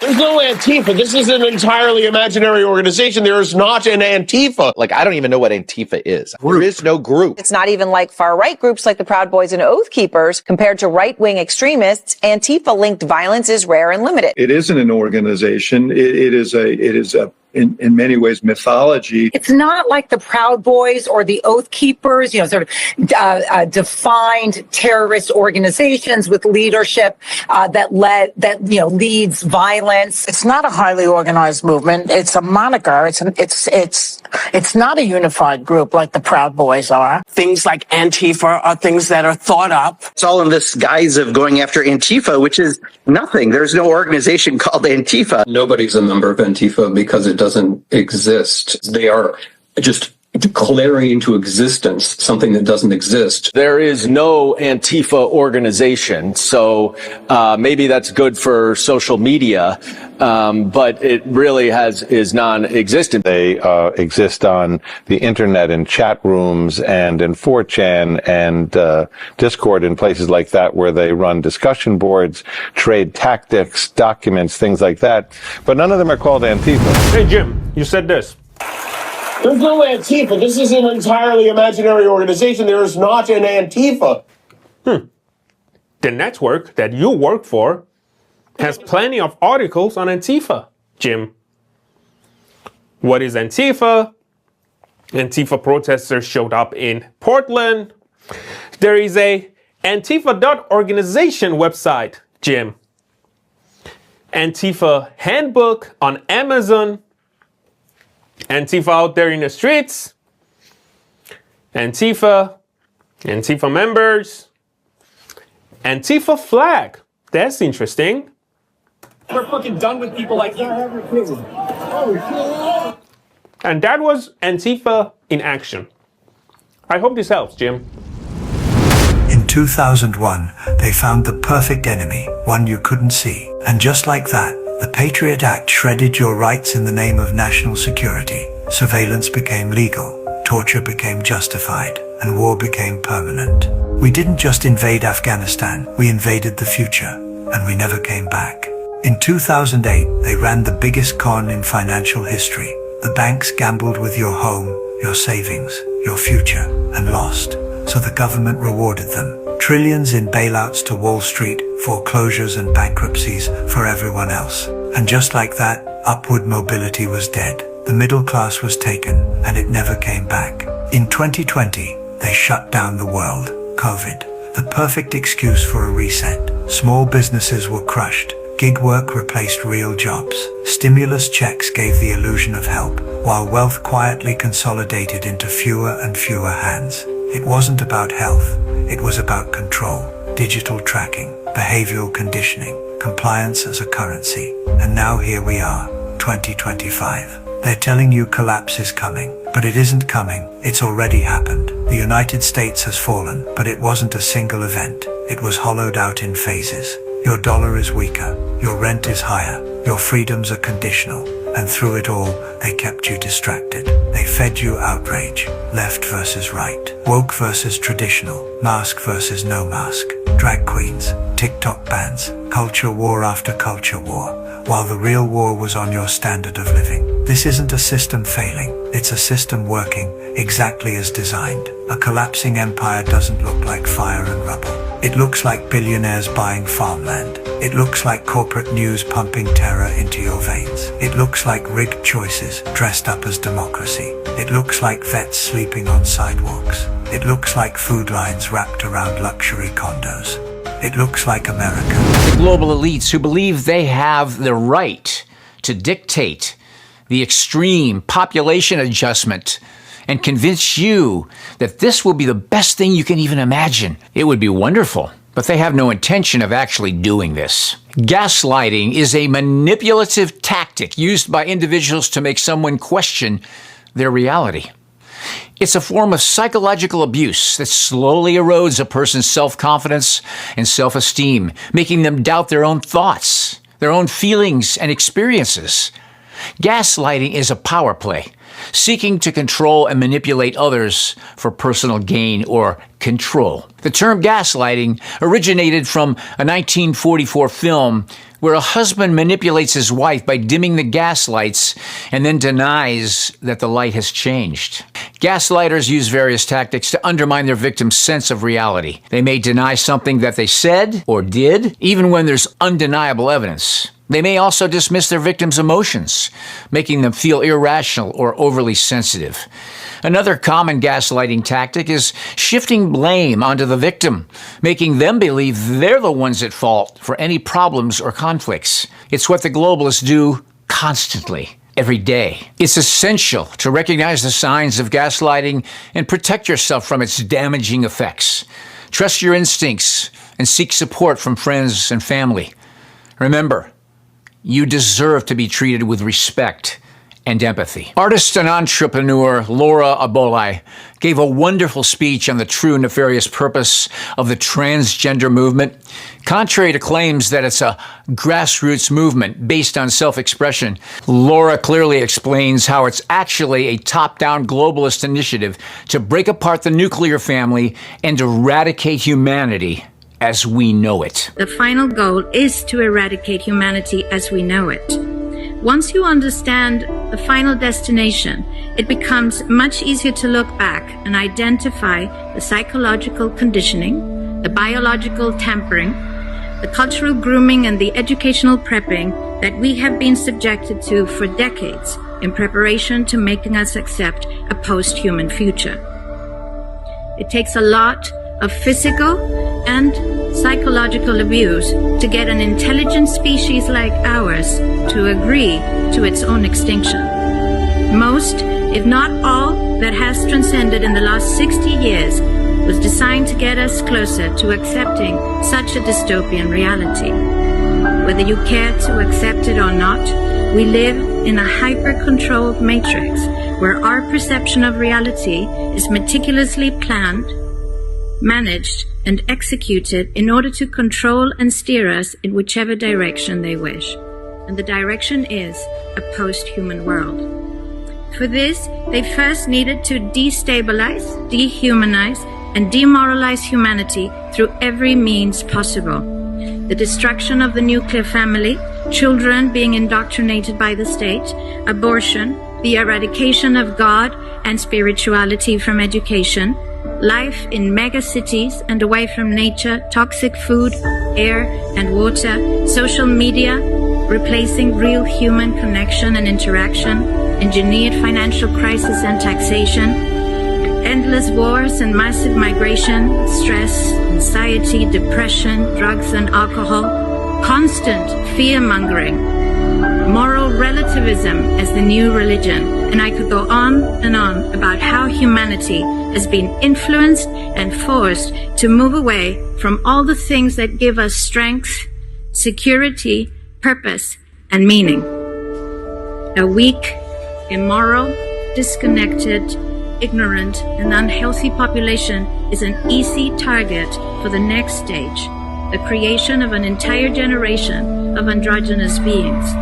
There's no Antifa. This is an entirely imaginary organization. There is not an Antifa. Like, I don't even know what Antifa is. There is no group. It's not even like far-right groups like the Proud Boys and Oath Keepers. Compared to right-wing extremists, Antifa-linked violence is rare and limited. It isn't an organization. It is a in many ways mythology. It's not like the Proud Boys or the Oath Keepers, sort of defined terrorist organizations with leadership that leads violence. It's not a highly organized movement. It's a moniker. It's not a unified group like the Proud Boys are. Things like Antifa are things that are thought up. It's all in this guise of going after Antifa, which is nothing. There's no organization called Antifa. Nobody's a member of Antifa because it doesn't exist. They are just declaring into existence something that doesn't exist. There is no Antifa organization, so maybe that's good for social media, but it really is non-existent. They exist on the internet in chat rooms and in 4chan and Discord and places like that, where they run discussion boards, trade tactics, documents, things like that. But none of them are called Antifa. Hey, Jim, you said this. There's no Antifa. This is an entirely imaginary organization. There is not an Antifa. The network that you work for has plenty of articles on Antifa, Jim. What is Antifa? Antifa protesters showed up in Portland. There is a Antifa.organization website, Jim. Antifa handbook on Amazon. Antifa out there in the streets. Antifa members. Antifa flag. That's interesting. We're fucking done with people like you. And that was Antifa in action. I hope this helps, Jim. In 2001, they found the perfect enemy, one you couldn't see. And just like that, the Patriot Act shredded your rights in the name of national security. Surveillance became legal, torture became justified, and war became permanent. We didn't just invade Afghanistan, we invaded the future, and we never came back. In 2008, they ran the biggest con in financial history. The banks gambled with your home, your savings, your future, and lost. So the government rewarded them. Trillions in bailouts to Wall Street, foreclosures and bankruptcies for everyone else. And just like that, upward mobility was dead. The middle class was taken, and it never came back. In 2020, they shut down the world. COVID, the perfect excuse for a reset. Small businesses were crushed. Gig work replaced real jobs. Stimulus checks gave the illusion of help, while wealth quietly consolidated into fewer and fewer hands. It wasn't about health. It was about control, digital tracking, behavioral conditioning, compliance as a currency. And now here we are, 2025. They're telling you collapse is coming, but it isn't coming. It's already happened. The United States has fallen, but it wasn't a single event. It was hollowed out in phases. Your dollar is weaker. Your rent is higher. Your freedoms are conditional. And through it all, they kept you distracted. They fed you outrage. Left versus right. Woke versus traditional. Mask versus no mask. Drag queens. TikTok bans. Culture war after culture war. While the real war was on your standard of living. This isn't a system failing. It's a system working exactly as designed. A collapsing empire doesn't look like fire and rubble. It looks like billionaires buying farmland. It looks like corporate news pumping terror into your veins. It looks like rigged choices dressed up as democracy. It looks like vets sleeping on sidewalks. It looks like food lines wrapped around luxury condos. It looks like America. The global elites who believe they have the right to dictate the extreme population adjustment and convince you that this will be the best thing you can even imagine. It would be wonderful, but they have no intention of actually doing this. Gaslighting is a manipulative tactic used by individuals to make someone question their reality. It's a form of psychological abuse that slowly erodes a person's self-confidence and self-esteem, making them doubt their own thoughts, their own feelings and experiences. Gaslighting is a power play, seeking to control and manipulate others for personal gain or control. The term gaslighting originated from a 1944 film where a husband manipulates his wife by dimming the gas lights and then denies that the light has changed. Gaslighters use various tactics to undermine their victim's sense of reality. They may deny something that they said or did, even when there's undeniable evidence. They may also dismiss their victim's emotions, making them feel irrational or overly sensitive. Another common gaslighting tactic is shifting blame onto the victim, making them believe they're the ones at fault for any problems or conflicts. It's what the globalists do constantly, every day. It's essential to recognize the signs of gaslighting and protect yourself from its damaging effects. Trust your instincts and seek support from friends and family. Remember, you deserve to be treated with respect and empathy. Artist and entrepreneur Laura Abolai gave a wonderful speech on the true nefarious purpose of the transgender movement. Contrary to claims that it's a grassroots movement based on self-expression, Laura clearly explains how it's actually a top-down globalist initiative to break apart the nuclear family and eradicate humanity as we know it. The final goal is to eradicate humanity as we know it. Once you understand the final destination, it becomes much easier to look back and identify the psychological conditioning, the biological tampering, the cultural grooming, and the educational prepping that we have been subjected to for decades in preparation to making us accept a post-human future. It takes a lot of physical and psychological abuse to get an intelligent species like ours to agree to its own extinction. Most, if not all, that has transcended in the last 60 years was designed to get us closer to accepting such a dystopian reality. Whether you care to accept it or not, we live in a hyper-controlled matrix where our perception of reality is meticulously planned, managed, and executed in order to control and steer us in whichever direction they wish. And the direction is a post-human world. For this, they first needed to destabilize, dehumanize, and demoralize humanity through every means possible. The destruction of the nuclear family, children being indoctrinated by the state, abortion, the eradication of God and spirituality from education, life in mega cities and away from nature, toxic food, air and water, social media, replacing real human connection and interaction, engineered financial crisis and taxation, endless wars and massive migration, stress, anxiety, depression, drugs and alcohol, constant fear-mongering, moral relativism as the new religion, and I could go on and on about how humanity has been influenced and forced to move away from all the things that give us strength, security, purpose, and meaning. A weak, immoral, disconnected, ignorant, and unhealthy population is an easy target for the next stage, the creation of an entire generation of androgynous beings.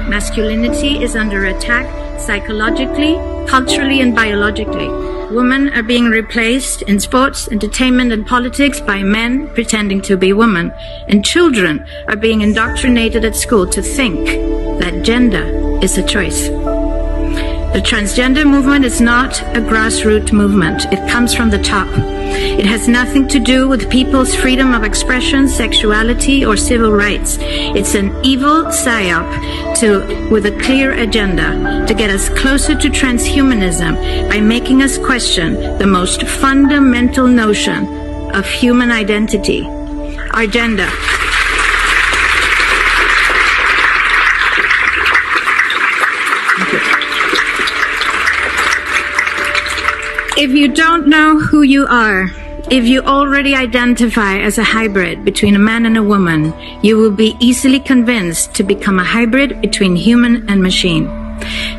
Masculinity is under attack psychologically, culturally, and biologically. Women are being replaced in sports, entertainment, and politics by men pretending to be women. And children are being indoctrinated at school to think that gender is a choice. The transgender movement is not a grassroots movement. It comes from the top. It has nothing to do with people's freedom of expression, sexuality, or civil rights. It's an evil psyop with a clear agenda to get us closer to transhumanism by making us question the most fundamental notion of human identity, our gender. If you don't know who you are, if you already identify as a hybrid between a man and a woman, you will be easily convinced to become a hybrid between human and machine.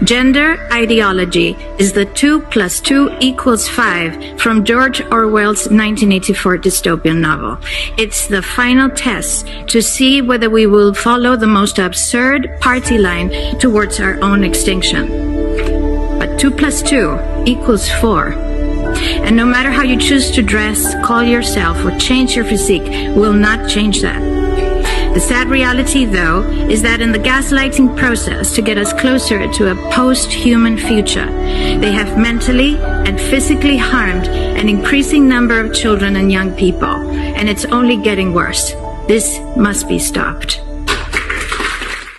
Gender ideology is the 2 + 2 = 5 from George Orwell's 1984 dystopian novel. It's the final test to see whether we will follow the most absurd party line towards our own extinction. But 2 + 2 = 4. And no matter how you choose to dress, call yourself, or change your physique, will not change that. The sad reality, though, is that in the gaslighting process to get us closer to a post-human future, they have mentally and physically harmed an increasing number of children and young people, and it's only getting worse. This must be stopped.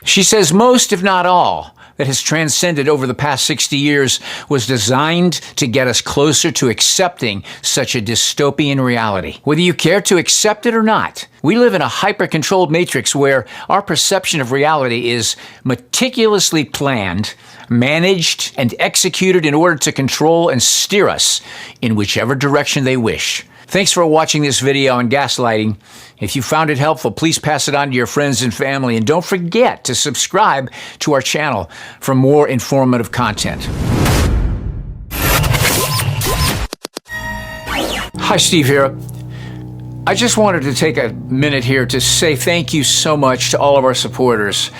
She says most, if not all, that has transcended over the past 60 years was designed to get us closer to accepting such a dystopian reality. Whether you care to accept it or not, we live in a hyper-controlled matrix where our perception of reality is meticulously planned, managed, and executed in order to control and steer us in whichever direction they wish. Thanks for watching this video on gaslighting. If you found it helpful, please pass it on to your friends and family. And don't forget to subscribe to our channel for more informative content. Hi, Steve here. I just wanted to take a minute here to say thank you so much to all of our supporters.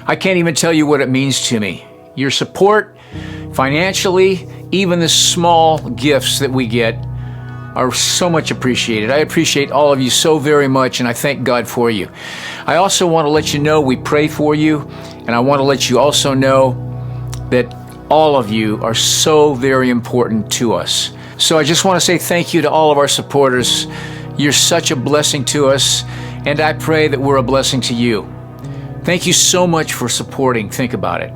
I can't even tell you what it means to me. Your support, financially, even the small gifts that we get, are so much appreciated. I appreciate all of you so very much, and I thank God for you. I also want to let you know we pray for you, and I want to let you also know that all of you are so very important to us. So I just want to say thank you to all of our supporters. You're such a blessing to us, and I pray that we're a blessing to you. Thank you so much for supporting. Think about it.